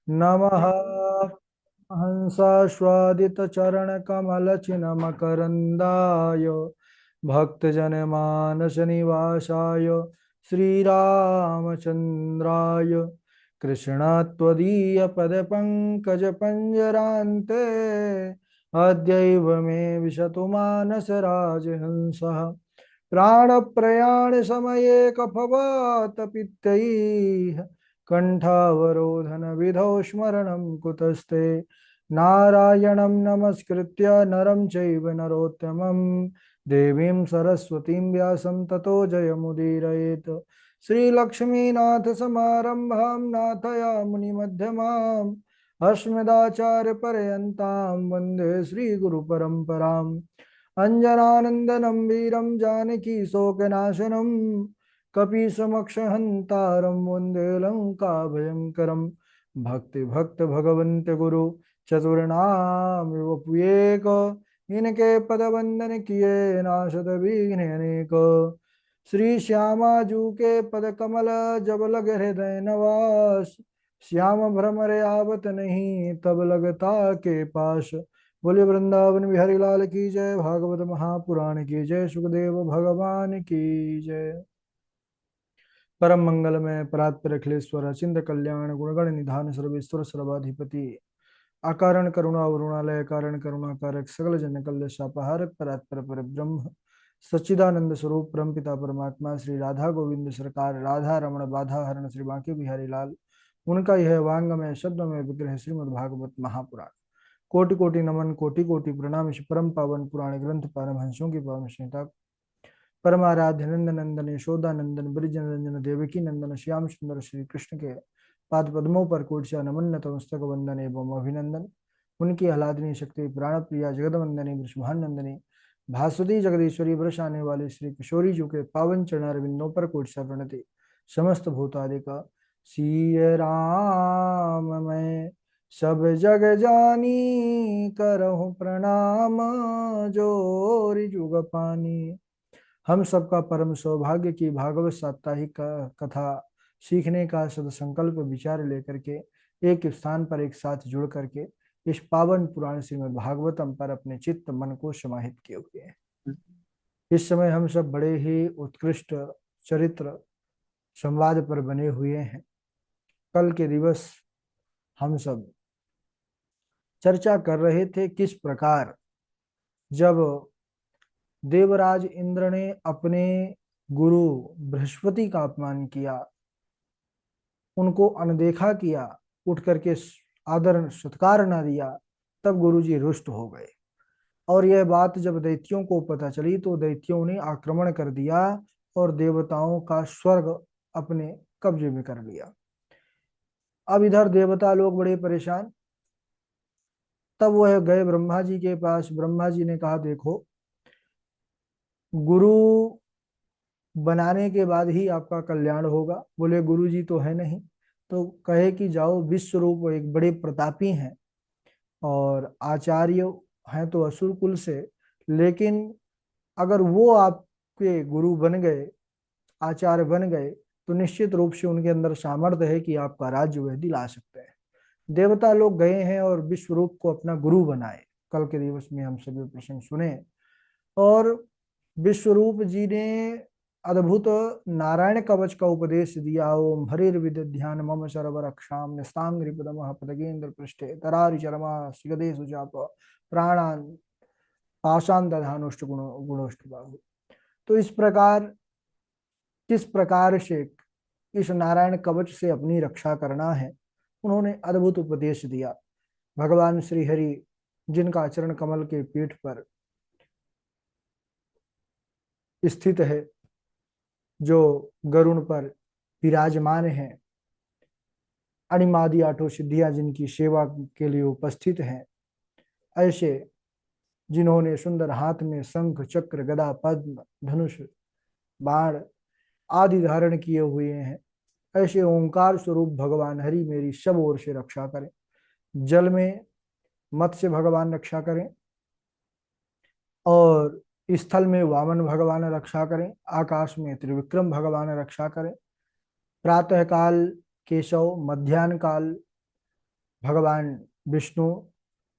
नमः हंसास्वादितचरणकमलचिन्मकरन्दाय भक्तजनमानसनिवासाय श्रीरामचन्द्राय कृष्णत्वदीयपदपङ्कजपञ्जरान्ते अद्यैव मे विशतु मानसराजहंसः प्राणप्रयाणसमये कफवातपित्तैः कण्ठावरोधनविधौ स्मरणं कुतस्ते नारायणं नमस्कृत्य नरं चैव नरोत्तमं देवीं सरस्वतीं व्यासं ततो जयमुदीरयेत् श्रीलक्ष्मीनाथसमारम्भां नाथयामुनिमध्यमाम् अस्मदाचार्यपर्यन्तां वन्दे श्रीगुरुपरम्पराम् अञ्जनानन्दनं वीरं जानकी शोकनाशनं कपीशमक्षहन्तारं वन्दे लङ्काभयङ्करं भक्ति भगवन्त गुरु चतुर्नाम वपुयेक इनके पद वंदन किए नाशत विघ्न अनेक श्री श्यामा जू के पद कमल जब लग हृदय नवास श्याम भ्रमर आवत नहीं तब लगता के पास बोले वृंदावन बिहारी लाल की जय भागवत महापुराण की जय सुखदेव भगवान की जय परम मंगल में परात्पर अखिलेश्वर अचिंत कल्याण गुणगण निधान सर्वेश्वर सर्वाधिपति अकारण करुणा वरुणालय कारण करुणाकारक सकल जन कल्य शापाहारक परात्पर पर ब्रह्म सच्चिदानंद स्वरूप परमपिता परमात्मा श्री राधा गोविंद सरकार राधा रमण बाधा हरण श्री बांके बिहारी लाल उनका यह वांगमय शब्दमय विग्रह श्रीमद् भागवत महापुराण कोटि कोटि नमन कोटि कोटि प्रणाम इस परम पावन पुराण ग्रंथ परमहंसों की पावन संहिता परमाराध्य नंदन नंदन यशोदा नंदन ब्रिज नंदन देवकी नंदन श्याम सुंदर श्री कृष्ण के पाद पद्मों पर कोटि नमन नतमस्तक वंदन एवं अभिनंदन उनकी आह्लादनी शक्ति प्राण प्रिया जगदवंदनी वृषभानंदनी भास्वती जगदीश्वरी वृष आने वाले श्री किशोरी जी के पावन चरणारविंदों पर कोटि प्रणति समस्त भूतादि का सिय राम मैं सब जग जानी करहु प्रणाम जोरि जुग पानी। हम सबका परम सौभाग्य की भागवत साप्ताहिक कथा सीखने का सदसंकल्प विचार लेकर के एक स्थान पर एक साथ जुड़ करके इस पावन पुराण श्रीमद् भागवतम पर अपने चित्त मन को समाहित किए हुए हैं। इस समय हम सब बड़े ही उत्कृष्ट चरित्र संवाद पर बने हुए हैं। कल के दिवस हम सब चर्चा कर रहे थे किस प्रकार जब देवराज इंद्र ने अपने गुरु बृहस्पति का अपमान किया, उनको अनदेखा किया, उठ करके आदर सत्कार न दिया, तब गुरुजी रुष्ट हो गए। और यह बात जब दैत्यों को पता चली तो दैत्यों ने आक्रमण कर दिया और देवताओं का स्वर्ग अपने कब्जे में कर लिया। अब इधर देवता लोग बड़े परेशान। तब वह गए ब्रह्मा जी के पास। ब्रह्मा जी ने कहा देखो, गुरु बनाने के बाद ही आपका कल्याण होगा। बोले गुरु जी तो है नहीं। तो कहे कि जाओ, विश्व रूप एक बड़े प्रतापी हैं और आचार्य हैं तो असुर कुल से, लेकिन अगर वो आपके गुरु बन गए, आचार्य बन गए, तो निश्चित रूप से उनके अंदर सामर्थ्य है कि आपका राज्य वह दिला सकते हैं। देवता लोग गए हैं और विश्व रूप को अपना गुरु बनाए। कल के दिवस में हम सभी प्रसंग सुने और विश्वरूप जी ने अद्भुत नारायण कवच का उपदेश दिया। ओम हरिर्विद ध्यान मम सर्व रक्षाम निस्तांग्रि पदमः पदगेन्द्र पृष्ठे तरारि चरमा सिगदे सुजाप प्राणान पाषाण दधानुष्ट गुणोष्ठ बाहु। तो इस प्रकार किस प्रकार से इस नारायण कवच से अपनी रक्षा करना है, उन्होंने अद्भुत उपदेश दिया। भगवान श्री हरि जिनका चरण कमल के पीठ पर स्थित है, जो गरुण पर विराजमान है, अणिमादि आठों सिद्धियां जिनकी सेवा के लिए उपस्थित हैं, ऐसे जिन्होंने सुंदर हाथ में शंख चक्र गदा पद्म धनुष बाण आदि धारण किए हुए हैं, ऐसे ओंकार स्वरूप भगवान हरि मेरी सब ओर से रक्षा करें। जल में मत्स्य भगवान रक्षा करें और स्थल में वामन भगवान रक्षा करें, आकाश में त्रिविक्रम भगवान रक्षा करें, प्रातः काल केशव, मध्यान्ह काल भगवान विष्णु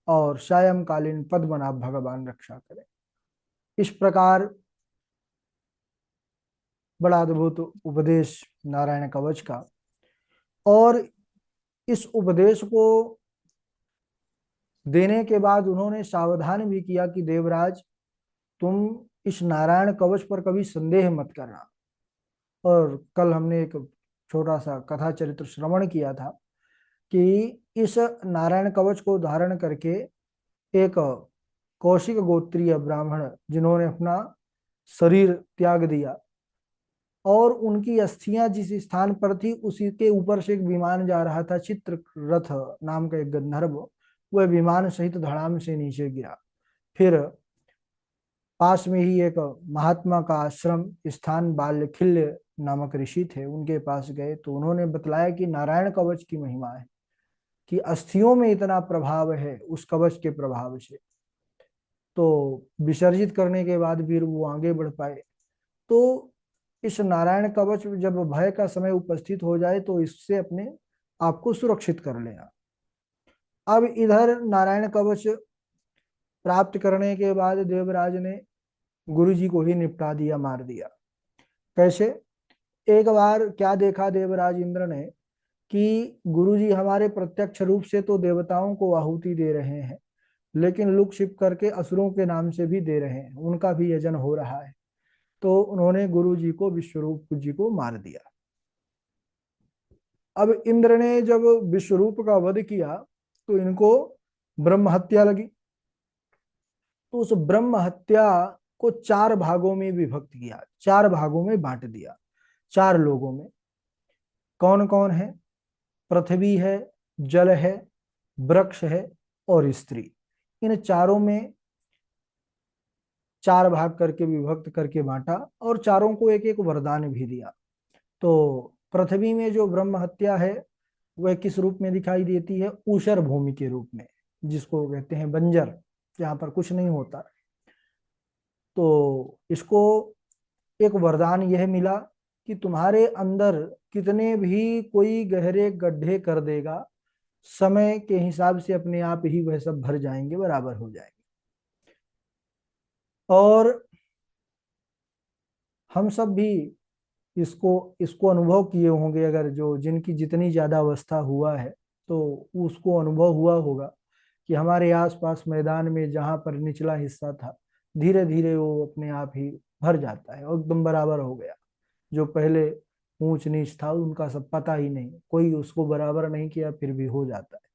और सायंकालीन पद्मनाभ भगवान रक्षा करें। इस प्रकार बड़ा अद्भुत उपदेश नारायण कवच का। और इस उपदेश को देने के बाद उन्होंने सावधान भी किया कि देवराज, तुम इस नारायण कवच पर कभी संदेह मत करना। और कल हमने एक छोटा सा कथा चरित्र श्रवण किया था कि इस नारायण कवच को धारण करके एक कौशिक गोत्रीय ब्राह्मण जिन्होंने अपना शरीर त्याग दिया और उनकी अस्थियां जिस स्थान पर थी उसी के ऊपर से एक विमान जा रहा था, चित्ररथ नाम का एक गंधर्व, वह विमान सहित धड़ाम से नीचे गिरा। फिर पास में ही एक महात्मा का आश्रम स्थान बाल्यखिल्य नामक ऋषि थे, उनके पास गए तो उन्होंने बतलाया कि नारायण कवच की महिमा है कि अस्थियों में इतना प्रभाव है उस कवच के प्रभाव से। तो विसर्जित करने के बाद फिर वो आगे बढ़ पाए। तो इस नारायण कवच जब भय का समय उपस्थित हो जाए तो इससे अपने आप को सुरक्षित कर लेना। अब इधर नारायण कवच प्राप्त करने के बाद देवराज ने गुरु जी को ही निपटा दिया, मार दिया। कैसे? एक बार क्या देखा देवराज इंद्र ने कि गुरु जी हमारे प्रत्यक्ष रूप से तो देवताओं को आहुति दे रहे हैं, लेकिन लुक छिप करके असुरों के नाम से भी दे रहे हैं, उनका भी यजन हो रहा है। तो उन्होंने गुरु जी को, विश्वरूप जी को मार दिया। अब इंद्र ने जब विश्वरूप का वध किया तो इनको ब्रह्म हत्या लगी। तो उस ब्रह्म हत्या को 4 भागों में विभक्त किया, 4 भागों में बांट दिया, 4 लोगों में। कौन कौन है? पृथ्वी है, जल है, वृक्ष है और स्त्री। इन चारों में 4 भाग करके विभक्त करके बांटा और चारों को एक एक वरदान भी दिया। तो पृथ्वी में जो ब्रह्म हत्या है वह किस रूप में दिखाई देती है? ऊषर भूमि के रूप में, जिसको कहते हैं बंजर, जहां पर कुछ नहीं होता। तो इसको एक वरदान यह मिला कि तुम्हारे अंदर कितने भी कोई गहरे गड्ढे कर देगा, समय के हिसाब से अपने आप ही वह सब भर जाएंगे, बराबर हो जाएंगे। और हम सब भी इसको इसको अनुभव किए होंगे, अगर जो जिनकी जितनी ज्यादा अवस्था हुआ है तो उसको अनुभव हुआ होगा कि हमारे आसपास मैदान में जहां पर निचला हिस्सा था, धीरे धीरे वो अपने आप ही भर जाता है और एकदम बराबर हो गया। जो पहले ऊंच नीच था उनका सब पता ही नहीं, कोई उसको बराबर नहीं किया फिर भी हो जाता है।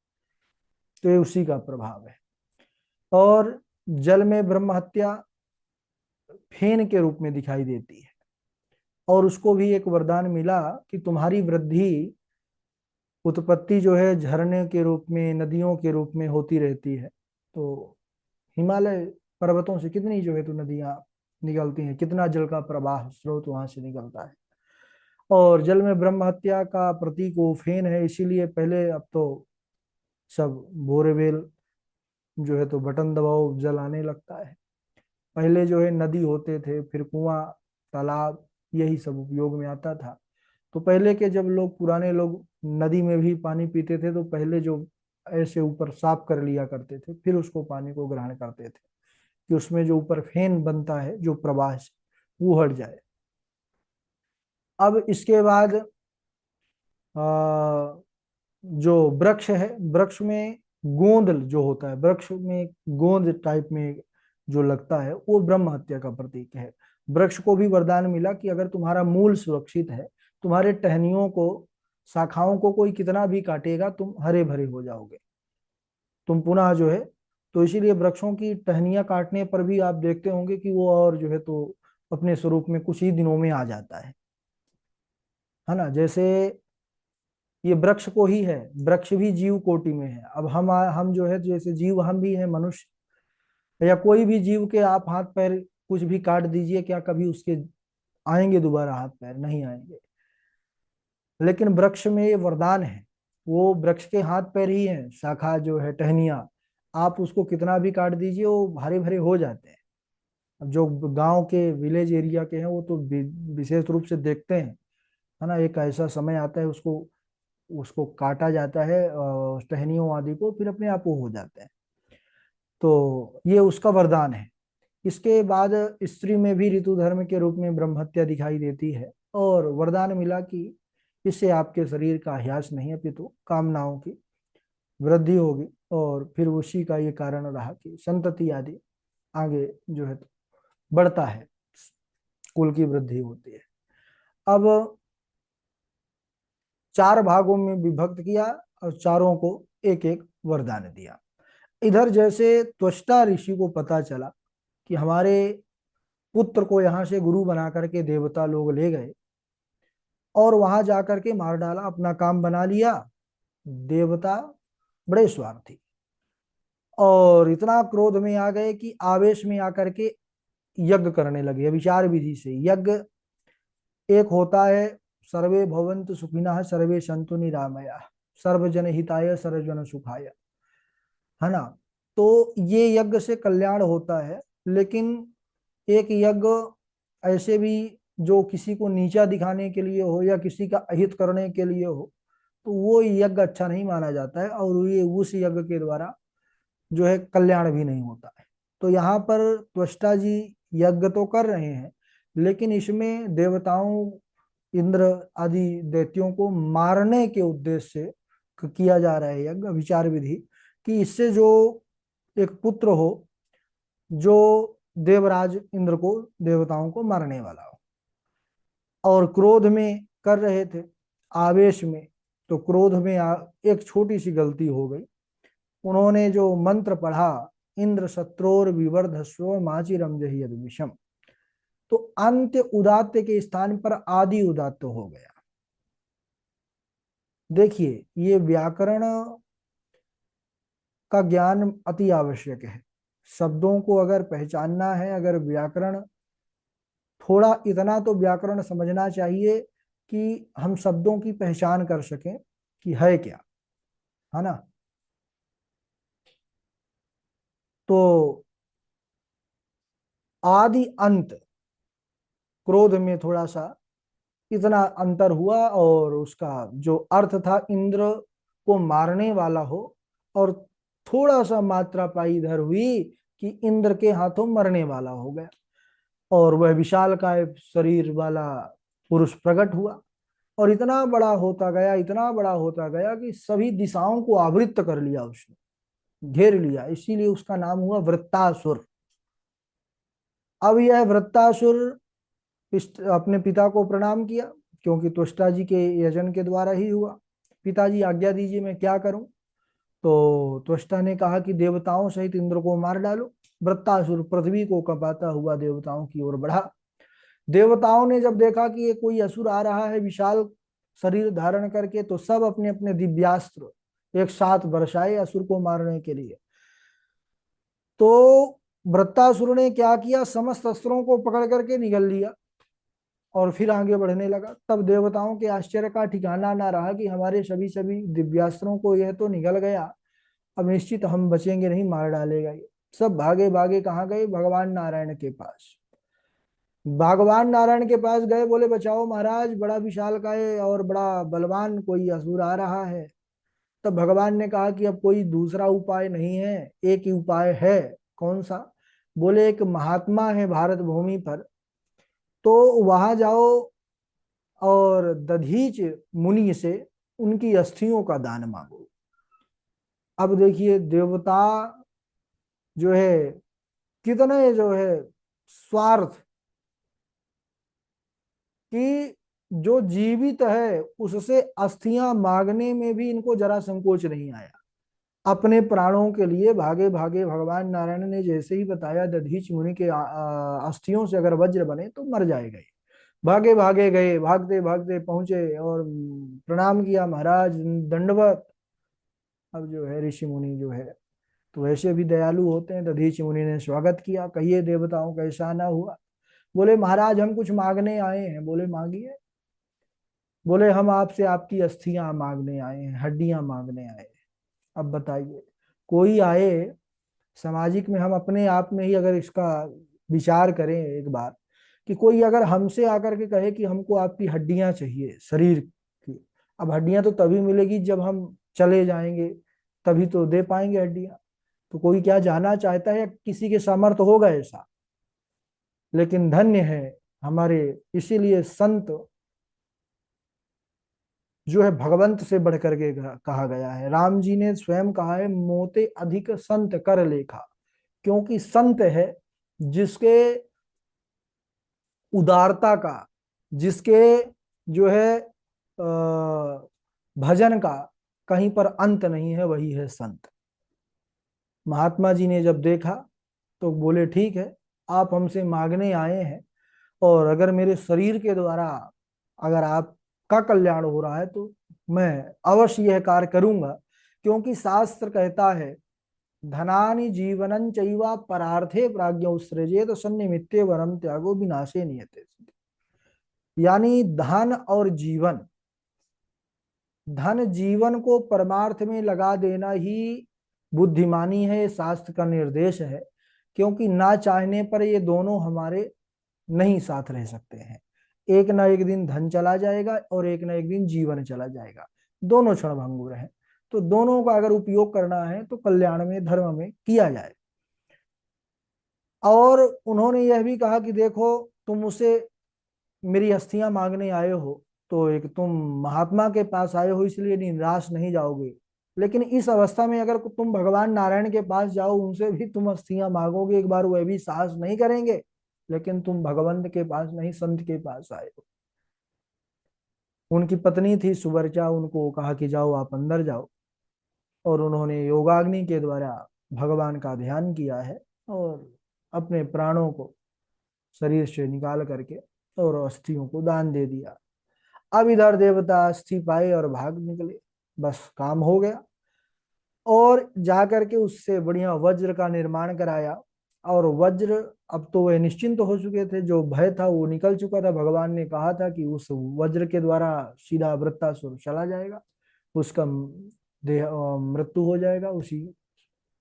तो ये उसी का प्रभाव है। और जल में ब्रह्म हत्या फेन के रूप में दिखाई देती है और उसको भी एक वरदान मिला कि तुम्हारी वृद्धि, उत्पत्ति जो है झरने के रूप में, नदियों के रूप में होती रहती है। तो हिमालय पर्वतों से कितनी जो है तो नदियां निकलती हैं, कितना जल का प्रवाह स्रोत वहां से निकलता है। और जल में ब्रह्म हत्या का प्रतीक वो फेन है, इसीलिए पहले, अब तो सब बोरेवेल जो है तो बटन दबाओ जल आने लगता है। पहले जो है नदी होते थे, फिर कुआं, तालाब, यही सब उपयोग में आता था। तो पहले के जब लोग, पुराने लोग नदी में भी पानी पीते थे तो पहले जो ऐसे ऊपर साफ कर लिया करते थे, फिर उसको पानी को ग्रहण करते थे कि उसमें जो ऊपर फेन बनता है जो प्रवाह से, वो हट जाए। अब इसके बाद आ, जो वृक्ष है, वृक्ष में गोंद जो होता है, वृक्ष में गोंद टाइप में जो लगता है वो ब्रह्म हत्या का प्रतीक है। वृक्ष को भी वरदान मिला कि अगर तुम्हारा मूल सुरक्षित है, तुम्हारे टहनियों को, शाखाओं को कोई कितना भी काटेगा तुम हरे भरे हो जाओगे, तुम पुनः जो है। तो इसीलिए वृक्षों की टहनियां काटने पर भी आप देखते होंगे कि वो और जो है तो अपने स्वरूप में कुछ ही दिनों में आ जाता है ना। जैसे ये वृक्ष को ही है, वृक्ष भी जीव कोटि में है। अब हम जो है, जैसे जीव हम भी हैं, मनुष्य या कोई भी जीव के आप हाथ पैर कुछ भी काट दीजिए, क्या कभी उसके आएंगे दोबारा हाथ पैर? नहीं आएंगे। लेकिन वृक्ष में ये वरदान है, वो वृक्ष के हाथ पैर ही है, शाखा जो है, टहनियां, आप उसको कितना भी काट दीजिए वो हरे भरे हो जाते हैं। अब जो गांव के, विलेज एरिया के हैं वो तो विशेष रूप से देखते हैं, है ना। एक ऐसा समय आता है उसको उसको काटा जाता है टहनियों आदि को, फिर अपने आप वो हो जाते हैं। तो ये उसका वरदान है। इसके बाद स्त्री में भी ऋतु धर्म के रूप में ब्रह्महत्या दिखाई देती है, और वरदान मिला कि इससे आपके शरीर का ह्रास नहीं अपितु कामनाओं की वृद्धि होगी, और फिर उसी का ये कारण रहा कि संतति आदि आगे जो है बढ़ता है, कुल की वृद्धि होती है। अब चार भागों में विभक्त किया और चारों को एक एक वरदान दिया। इधर जैसे त्वष्टा ऋषि को पता चला कि हमारे पुत्र को यहाँ से गुरु बना करके देवता लोग ले गए और वहां जाकर के मार डाला, अपना काम बना लिया, देवता बड़े स्वार्थी और इतना क्रोध में आ गए कि आवेश में आकर के यज्ञ करने लगे। विचार विधि से यज्ञ एक होता है, सर्वे भवन्तु सुखिनः सर्वे सन्तु निरामया सर्वजन हिताय सर्वजन सुखाय, है ना। तो ये यज्ञ से कल्याण होता है, लेकिन एक यज्ञ ऐसे भी जो किसी को नीचा दिखाने के लिए हो या किसी का अहित करने के लिए हो, तो वो यज्ञ अच्छा नहीं माना जाता है, और ये उस यज्ञ के द्वारा जो है कल्याण भी नहीं होता है। तो यहाँ पर त्वष्टा जी यज्ञ तो कर रहे हैं, लेकिन इसमें देवताओं इंद्र आदि दैत्यों को मारने के उद्देश्य से किया जा रहा है यज्ञ, विचार विधि, कि इससे जो एक पुत्र हो जो देवराज इंद्र को देवताओं को मारने वाला हो। और क्रोध में कर रहे थे, आवेश में, तो क्रोध में एक छोटी सी गलती हो गई। उन्होंने जो मंत्र पढ़ा, इंद्र शत्रोर विवर्धस्व माचिरम जहि यद विषम, तो अंत्य उदात्त के स्थान पर आदि उदात्त हो गया। देखिए, ये व्याकरण का ज्ञान अति आवश्यक है। शब्दों को अगर पहचानना है, अगर व्याकरण थोड़ा, इतना तो व्याकरण समझना चाहिए कि हम शब्दों की पहचान कर सकें कि है क्या, है ना। तो आदि अंत, क्रोध में थोड़ा सा इतना अंतर हुआ, और उसका जो अर्थ था इंद्र को मारने वाला हो, और थोड़ा सा मात्रा पाई इधर हुई कि इंद्र के हाथों मरने वाला हो गया, और वह विशालकाय शरीर वाला पुरुष प्रकट हुआ, और इतना बड़ा होता गया, इतना बड़ा होता गया कि सभी दिशाओं को आवृत्त कर लिया उसने, घेर लिया। इसीलिए उसका नाम हुआ वृत्तासुर। अब यह वृत्तासुर अपने पिता को प्रणाम किया, क्योंकि त्वष्टा जी के यजन के द्वारा ही हुआ। पिताजी आज्ञा दीजिए, मैं क्या करूं। तो त्वष्टा ने कहा कि देवताओं सहित इंद्र को मार डालो। वृत्तासुर पृथ्वी को कंपाता हुआ देवताओं की ओर बढ़ा। देवताओं ने जब देखा कि ये कोई असुर आ रहा है विशाल शरीर धारण करके, तो सब अपने अपने दिव्यास्त्र एक साथ बरसाए असुर को मारने के लिए। तो वृत्तासुर ने क्या किया, समस्त अस्त्रों को पकड़ करके निगल लिया और फिर आगे बढ़ने लगा। तब देवताओं के आश्चर्य का ठिकाना ना रहा कि हमारे सभी सभी दिव्यास्त्रों को यह तो निगल गया, अब निश्चित हम बचेंगे नहीं, मार डालेगा ये। सब भागे भागे कहाँ गए, भगवान नारायण के पास। भगवान नारायण के पास गए, बोले बचाओ महाराज, बड़ा विशालकाय और बड़ा बलवान कोई असुर आ रहा है। तब भगवान ने कहा कि अब कोई दूसरा उपाय नहीं है, एक ही उपाय है। कौन सा? बोले एक महात्मा है भारत भूमि पर, तो वहां जाओ और दधीच मुनि से उनकी अस्थियों का दान मांगो। अब देखिए, देवता जो है कितने जो है स्वार्थ, कि जो जीवित है उससे अस्थियां मांगने में भी इनको जरा संकोच नहीं आया। अपने प्राणों के लिए भागे भागे, भगवान नारायण ने जैसे ही बताया दधीच मुनि के अस्थियों से अगर वज्र बने तो मर जाएगा, भागे भागे गए, भागते भागते पहुंचे और प्रणाम किया, महाराज दंडवत। अब जो है ऋषि मुनि जो है तो वैसे भी दयालु होते हैं, दधीच मुनि ने स्वागत किया। कहिए देवताओं कैसा ना हुआ। बोले महाराज हम कुछ मांगने आए हैं। बोले मांगिए। बोले हम आपसे आपकी अस्थियां मांगने आए हैं, हड्डियां मांगने आए हैं। अब बताइए, कोई आए सामाजिक में, हम अपने आप में ही अगर इसका विचार करें एक बार, कि कोई अगर हमसे आकर के कहे कि हमको आपकी हड्डियां चाहिए शरीर की, अब हड्डियां तो तभी मिलेगी जब हम चले जाएंगे, तभी तो दे पाएंगे हड्डियां। तो कोई क्या जाना चाहता है या किसी के सामर्थ्य होगा ऐसा? लेकिन धन्य है हमारे, इसीलिए संत जो है भगवंत से बढ़ करके कहा गया है। राम जी ने स्वयं कहा है, मोते अधिक संत कर लेखा। क्योंकि संत है जिसके उदारता का, जिसके जो है भजन का कहीं पर अंत नहीं है, वही है संत। महात्मा जी ने जब देखा तो बोले, ठीक है, आप हमसे मांगने आए हैं, और अगर मेरे शरीर के द्वारा अगर आपका कल्याण हो रहा है तो मैं अवश्य यह कार्य करूंगा। क्योंकि शास्त्र कहता है, धनानि जीवनं चैवा परार्थे प्राज्ञो सृजेत सन्निमित्ते वरम त्यागो विनाशे नियते। यानी धन और जीवन, धन जीवन को परमार्थ में लगा देना ही बुद्धिमानी है, शास्त्र का निर्देश है। क्योंकि ना चाहने पर ये दोनों हमारे नहीं साथ रह सकते हैं। एक ना एक दिन धन चला जाएगा और एक ना एक दिन जीवन चला जाएगा, दोनों क्षण भंगुर हैं। तो दोनों का अगर उपयोग करना है तो कल्याण में, धर्म में किया जाए। और उन्होंने यह भी कहा कि देखो, तुम मुझसे मेरी अस्थियां मांगने आए हो, तो एक तुम महात्मा के पास आए हो इसलिए निराश नहीं जाओगे। लेकिन इस अवस्था में अगर तुम भगवान नारायण के पास जाओ, उनसे भी तुम अस्थियां मांगोगे एक बार, वह भी साहस नहीं करेंगे। लेकिन तुम भगवंत के पास नहीं, संत के पास आए हो। उनकी पत्नी थी सुवर्चा, उनको कहा कि जाओ आप अंदर जाओ, और उन्होंने योगाग्नि के द्वारा भगवान का ध्यान किया है, और अपने प्राणों को शरीर से निकाल करके और अस्थियों को दान दे दिया। अब इधर देवता अस्थि पाए और भाग निकले, बस काम हो गया। और जाकर के उससे बढ़िया वज्र का निर्माण कराया। और वज्र, अब तो वे निश्चिंत हो चुके थे, जो भय था वो निकल चुका था। भगवान ने कहा था कि उस वज्र के द्वारा सीधा वृत्तासुर चला जाएगा, उसका देह मृत्यु हो जाएगा उसी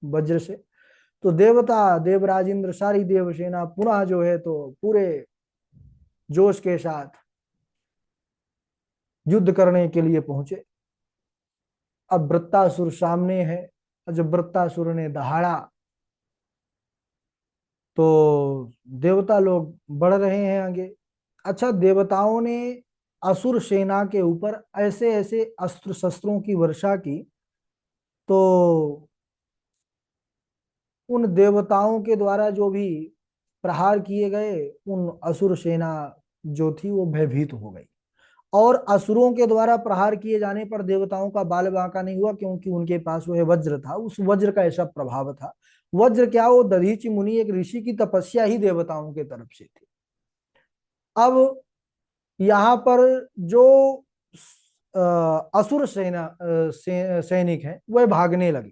वज्र से। तो देवता, देवराज इंद्र, सारी देवसेना पुनः जो है तो पूरे जोश के साथ युद्ध करने के लिए पहुंचे। अब वृत्तासुर सामने है। जब वृत्तासुर ने दहाड़ा तो देवता लोग बढ़ रहे हैं आगे। अच्छा, देवताओं ने असुर सेना के ऊपर ऐसे ऐसे अस्त्र शस्त्रों की वर्षा की, तो उन देवताओं के द्वारा जो भी प्रहार किए गए, उन असुर सेना जो थी वो भयभीत हो गई। और असुरों के द्वारा प्रहार किए जाने पर देवताओं का बाल बांका नहीं हुआ, क्योंकि उनके पास वह वज्र था। उस वज्र का ऐसा प्रभाव था। वज्र क्या, वो दधीचि मुनि एक ऋषि की तपस्या ही देवताओं के तरफ से थी। अब यहाँ पर जो असुर सेना सैनिक हैं वह भागने लगे।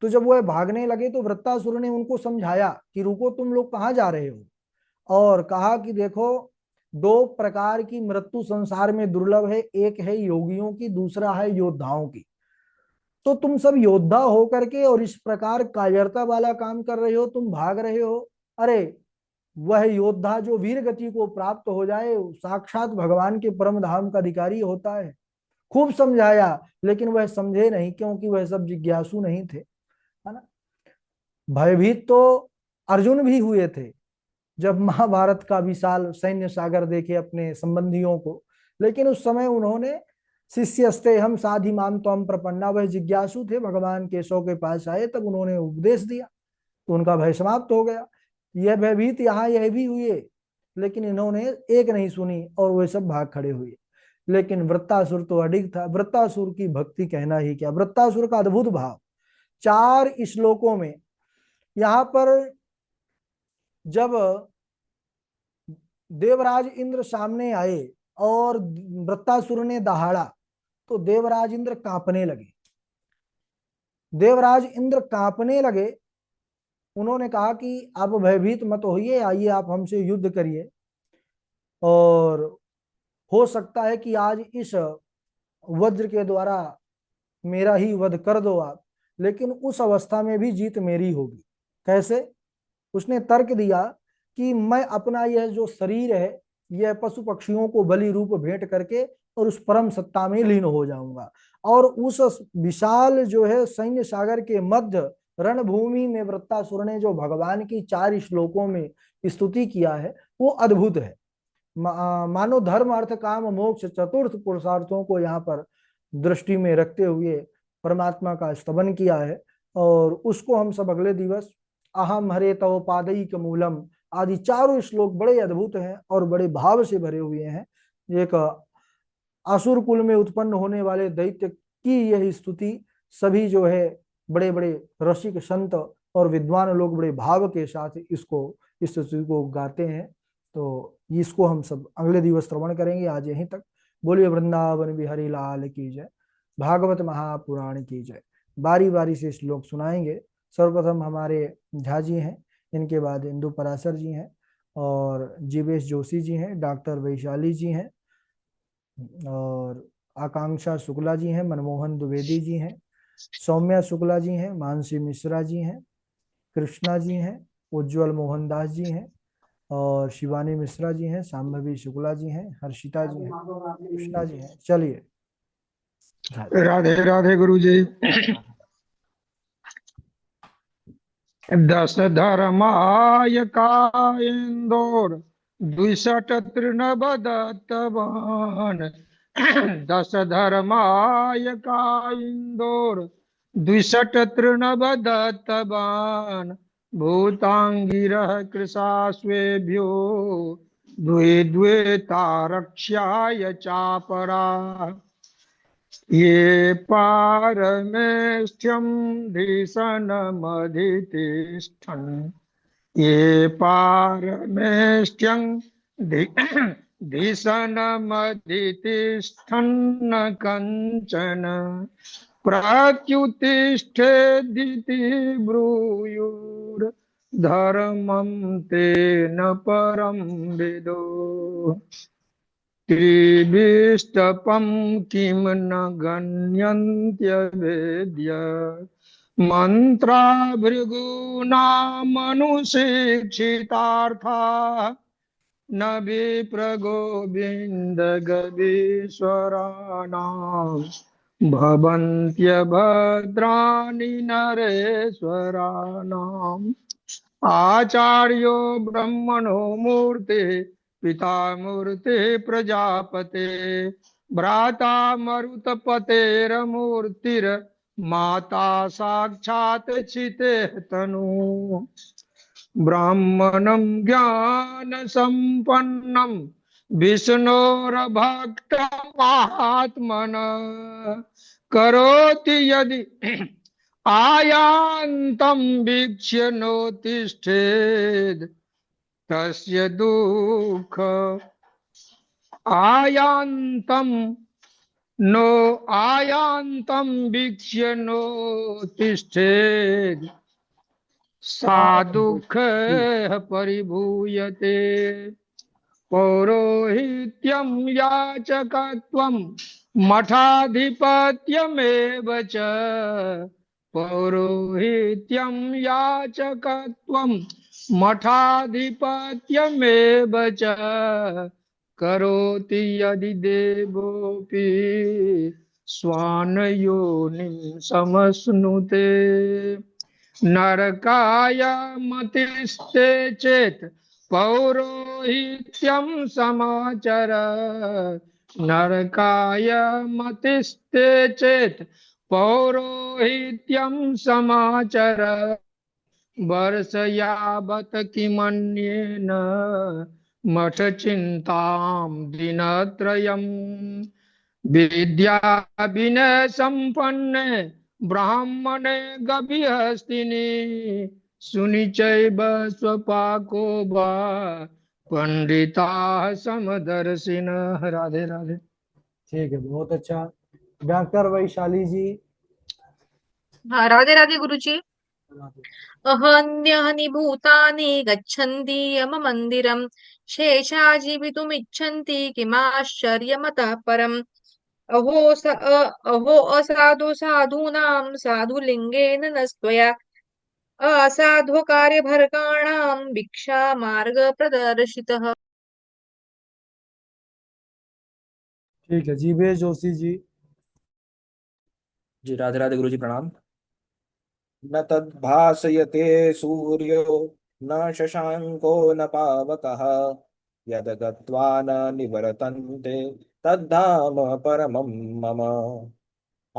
तो जब वह भागने लगे तो वृत्तासुर ने उनको समझाया कि रुको, तुम लोग कहाँ जा रहे हो। और कहा कि देखो, दो प्रकार की मृत्यु संसार में दुर्लभ है, एक है योगियों की, दूसरा है योद्धाओं की। तो तुम सब योद्धा हो करके और इस प्रकार कायरता वाला काम कर रहे हो, तुम भाग रहे हो। अरे, वह योद्धा जो वीर गति को प्राप्त हो जाए, साक्षात भगवान के परम धाम का अधिकारी होता है। खूब समझाया, लेकिन वह समझे नहीं, क्योंकि वह सब जिज्ञासु नहीं थे, है ना। भयभीत तो अर्जुन भी हुए थे जब महाभारत का विशाल सैन्य सागर देखे अपने संबंधियों को। लेकिन उस समय उन्होंने, शिष्यस्ते हम साधि माम त्वम प्रपन्ना, वह जिज्ञासु थे, भगवान केशव के पास आए, तब उन्होंने उपदेश दिया तो उनका भय समाप्त हो गया। यह भयभीत यहाँ यह भी हुए, लेकिन इन्होंने एक नहीं सुनी और वे सब भाग खड़े हुए। लेकिन वृत्तासुर तो अडिग था। वृत्तासुर की भक्ति कहना ही क्या, वृत्तासुर का अद्भुत भाव। 4 श्लोकों में यहाँ पर जब देवराज इंद्र सामने आए और वृत्तासुर ने दहाड़ा, तो देवराज इंद्र कांपने लगे। देवराज इंद्र कांपने लगे। उन्होंने कहा कि आप भयभीत मत होइए, आइए आप हमसे युद्ध करिए, और हो सकता है कि आज इस वज्र के द्वारा मेरा ही वध कर दो आप, लेकिन उस अवस्था में भी जीत मेरी होगी। कैसे? उसने तर्क दिया कि मैं अपना यह जो शरीर है, यह पशु पक्षियों को बलि रूप भेंट करके और उस परम सत्ता में लीन हो जाऊंगा। और उस विशाल जो है सैन्य सागर के मध्य रणभूमि में वृत्तासुर ने जो भगवान की 4 श्लोकों में स्तुति किया है वो अद्भुत है। मानो धर्म अर्थ काम मोक्ष चतुर्थ पुरुषार्थों को यहाँ पर दृष्टि में रखते हुए परमात्मा का स्तवन किया है। और उसको हम सब अगले दिवस अहम हरे तव पादयिक मूलम आदि 4 श्लोक बड़े अद्भुत हैं और बड़े भाव से भरे हुए हैं। एक असुर कुल में उत्पन्न होने वाले दैत्य की यह स्तुति सभी जो है बड़े बड़े रसिक संत और विद्वान लोग बड़े भाव के साथ इस स्तुति को गाते हैं। तो इसको हम सब अगले दिवस श्रवण करेंगे। आज यहीं तक। बोलिए वृंदावन बिहारी लाल की जय। भागवत महापुराण की जय। बारी बारी से श्लोक सुनाएंगे। सर्वप्रथम हमारे झा जी हैं, इनके बाद इंदु पराशर जी हैं, और जीवेश जोशी जी हैं, डॉक्टर वैशाली जी हैं, और आकांक्षा शुक्ला जी हैं, मनमोहन द्विवेदी जी हैं, सौम्या शुक्ला जी हैं, मानसी मिश्रा जी हैं, कृष्णा जी हैं, उज्जवल मोहनदास जी हैं, और शिवानी मिश्रा जी हैं, शाम्भवी शुक्ला जी हैं, हर्षिता जी हैं, कृष्णा जी हैं। चलिए राधे राधे गुरु जी। दस धर्माय कायंदोर द्विशत तृणव दत्तवान। दस धर्माय कायंदोर द्विशत तृणव दत्तवान। भूतांगिरः कृशास्वेभ्यो द्वे द्वे तारक्ष्याय चापरा। ये पारमेष्ठ्यं धिसनमधितिष्ठन्। ये पारमेष्ठ्यं धिसनमधितिष्ठन्न कंचन प्रत्युतिष्ठेदिति ब्रूयुर्धर्मं तेन परं विदो। त्रिभिष्टपं किं न गण्यन्त्यवेद्य मन्त्रा भृगूनामनुशिक्षितार्था न विप्रगोविन्दगवीश्वराणां भवन्त्यभद्राणि नरेश्वराणाम्। आचार्यो ब्रह्मणो मूर्ति पिता मूर्ति प्रजापते भ्राता मरुतपतेर्मूर्तिर्माता साक्षात् चिते तनु। ब्राह्मणं ज्ञान संपन्नं विष्णोर्भक्तमात्मनः करोति यदि आयान्तं वीक्ष्य नोत्तिष्ठेत् तस्य दुःख आयान्तं नो आयान्तं वीक्ष्य नोत्तिष्ठेत् सा दुःखः परिभूयते। पौरोहित्यं याचकत्वं मठाधिपत्यमेव च। पौरोहित्यं याचकत्वं मठाधिपत्यमेव च। करोति यदि देवोऽपि स्वानयोनिं समश्नुते। नरकाय मतिस्ते चेत् पौरोहित्यं समाचर। नरकाय मतिस्ते चेत् पौरोहित्यं समाचर। वर्ष यावत् किमन्येन मठ चिन्तां दिनत्रयम्। विद्या विनय संपन्ने ब्राह्मणे गविहस्तिनि सुनिचैव स्वपाको वा पंडिता समदर्शिनः। राधे राधे। ठीक है, बहुत अच्छा। डॉक्टर वैशाली जी। हाँ, राधे राधे गुरुजी। अहन्यहनि भूतानि गच्छन्ति यममन्दिरम् शेषाजीवितुमिच्छन्ति किमाश्चर्यमतः परम्। अहो असाधु साधूनां साधुलिङ्गेन न स्त्वया असाधुकार्यभरकाणां भिक्षा मार्ग प्रदर्शितः। ठीक है, जीवेश जोशी जी। जी राधे राधे गुरु जी, प्रणाम। न तद्भासयते सूर्यो न शशांको न पावकः, यद गत्वा न निवर्तन्ते तद्धाम परमं मम।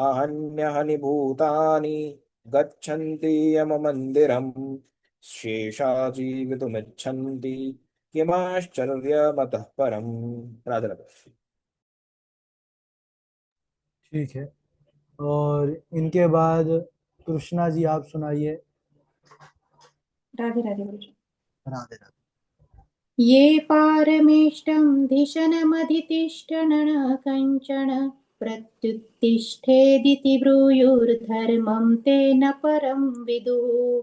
आहन्यहनिभूतानि गच्छन्ति यममन्दिरम्, शेषा जीवितुमिच्छन्ति किमाश्चर्यमतः परम्। राधे राधे। ठीक है, और इनके बाद कृष्णा जी आप सुनाइए। राधे राधे गुरु जी। राधे राधे। ये पारमेष्टं धिषणमधितिष्ठन् कञ्चन प्रत्युत्तिष्ठेदिति ब्रूयुर्धर्मं तेन परं विदुः।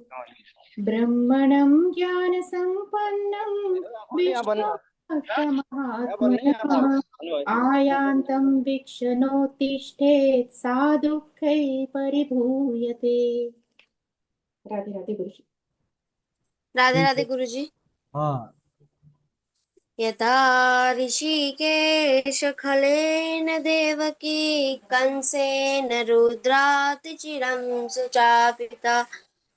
ब्रह्मणं ज्ञानसम्पन्नं विष्णुभक्तमहात्मनः आयान्तं वीक्षणोत्तिष्ठेत् सा दुःखै परिभूयते। राधे राधे गुरु जी। राधे ठीक राधे है। गुरु जी। हाँ। यथा ऋषिकेश खलेन देवकी कंसेन रुद्रात् चिरं सुचापिता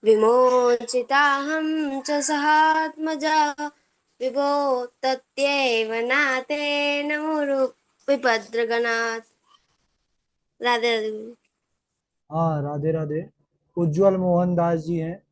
विमोचिताहं च सहात्मजा विभो तत्येव नातेन मुरु विभद्रगणात्। राधे राधे गुरु। हाँ, राधे राधे। उज्जवल मोहन दास जी हैं।